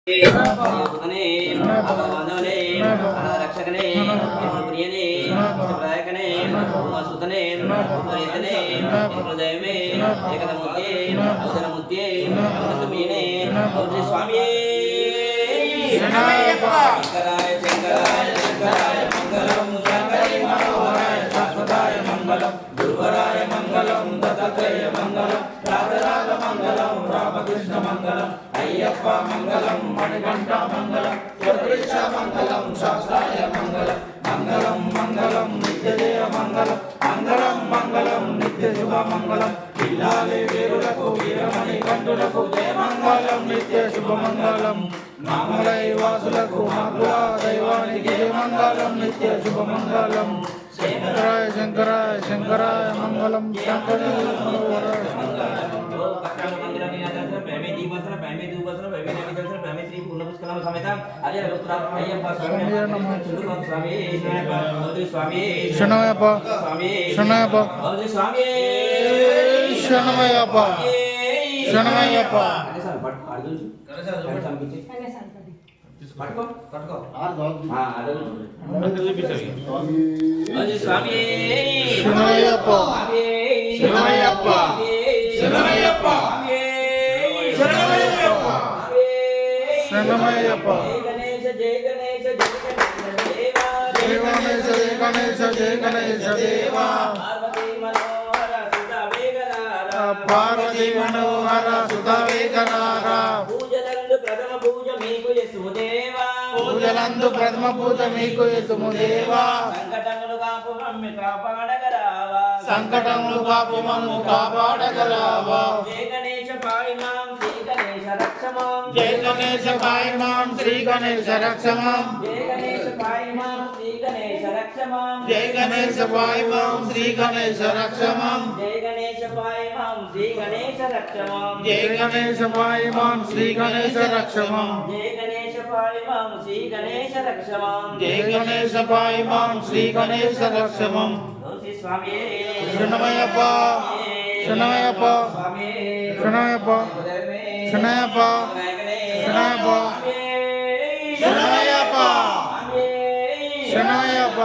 సుతనే బాంధవనే రక్షకనే ప్రియనే ప్రాయకనే సుతనే ప్రియతనే హృదయమే ఏకదముద్దే ఔదనముద్దే ఔదనమీనే ఔద్రి స్వామియే శంకరాయ శంకరాయ శంకరాయ మంగళం శంకరి మనోహరాయ శాశ్వతాయ మంగళం గురువరాయ మంగళం దత్తాత్రేయ మంగళం రాధరాధ మంగళం రామకృష్ణ మంగళం అయ్యప్ప మంగళం మణికంఠ మంగళం జ్యోతిష మంగళం శాస్త్రాయ మంగళం మంగళం మంగళం నిత్యజయ మంగళం మంగళం మంగళం నిత్య శుభ మంగళం ఇల్లాలి వీరులకు వీరమణి కంఠులకు జయ మంగళం నిత్య శుభ మంగళం మామలై వాసులకు మాకుల దైవానికి జయ మంగళం నిత్య శుభ మంగళం శంకరాయ శంకరాయ శంకరాయ మంగళం శంకరి శరణమయ్యప్ప శరణమయ్యప్ప శరణమయ్యప్ప శరణమయ్యప్ప శరణమయ్యప్ప శరణమయ్యప్ప శరణమయ్యప్ప శరణమయ్యప్ప జయ గణేశ జయ గణేశ జయ గణేశ దేవా పార్వతీ మనోహర సుధా వేగనార పూజలందు ప్రథమ పూజ మీకు యసుదేవా పూజలందు ప్రథమ పూజ మీకు యసుదేవా సంకటములు కాపు మమ్మి కాపాడగరావా సంకటములు కాపు మమ్ము కాపాడగరావా జయ గణేశ పాయిమాం శ్రీ గణేశ రక్షమాం జయ గణేశ పాయిమాం శ్రీ గణేశ రక్షమాం జయ గణేశ పాయిమాం శ్రీ గణేశ రక్షమాం జయ గణేశ పాయిమాం శ్రీ గణేశ రక్షమాం జయ గణేశ పాయిమాం శ్రీ గణేశ రక్షమాం జయ గణేశ పాయిమాం శ్రీ గణేశ రక్షమాం జయ గణేశ పాయిమాం శ్రీ గణేశ రక్షమాం జయ గణేశ పాయిమాం శ్రీ గణేశ రక్షమాం స్వామియే శరణమయ్యప్ప శరణమయ్యప్ప శరణమయ్యప్ప శరణమయ్యప్ప శరణమయ్యప్ప శరణమయ్యప్ప శరణమయ్యప్ప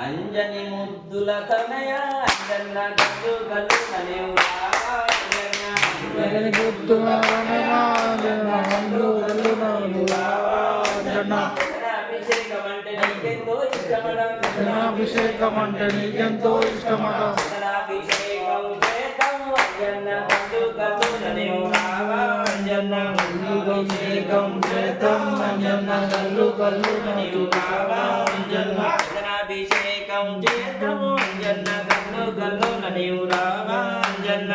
అంజని ముద్దుల తనయ అంజన్న గల్లు గల్లు ననేవా అంజని ముద్దుల తనయ గల్లు గల్లు ననేవా అంజన్న అభిషేకం అంటే నీకెంతో ఇష్టమడ అభిషేకం అంటే నీకెంతో ఇష్టమడ అభిషేకం చేద్దాం అంజన్న గల్లు గల్లు ననేవా అంజన్న అభిషేకం చేద్దాం అంజన్న గల్లు గల్లు ననేవా అంజన్న అభిషేకం చేద్దాము అంజన్న గల్లు గల్లు ననేవు రావా అంజన్న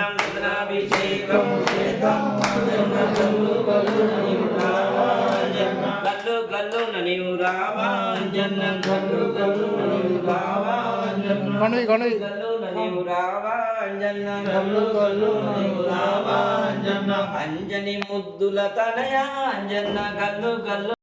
అభిషేకం చేద్దాము అంజన్న గల్లు గల్లు ననేవు రావా అంజన్న గల్లు గల్లు ననేవు రావా అంజన్న గల్లు గల్లు ననేవు రావా అంజన్న గల్లు ననేవు రావా అంజన్న గల్లు గల్లు ననేవు రావా అంజన్న అంజని ముద్దుల తనయ అంజన్న గల్లు గల్లు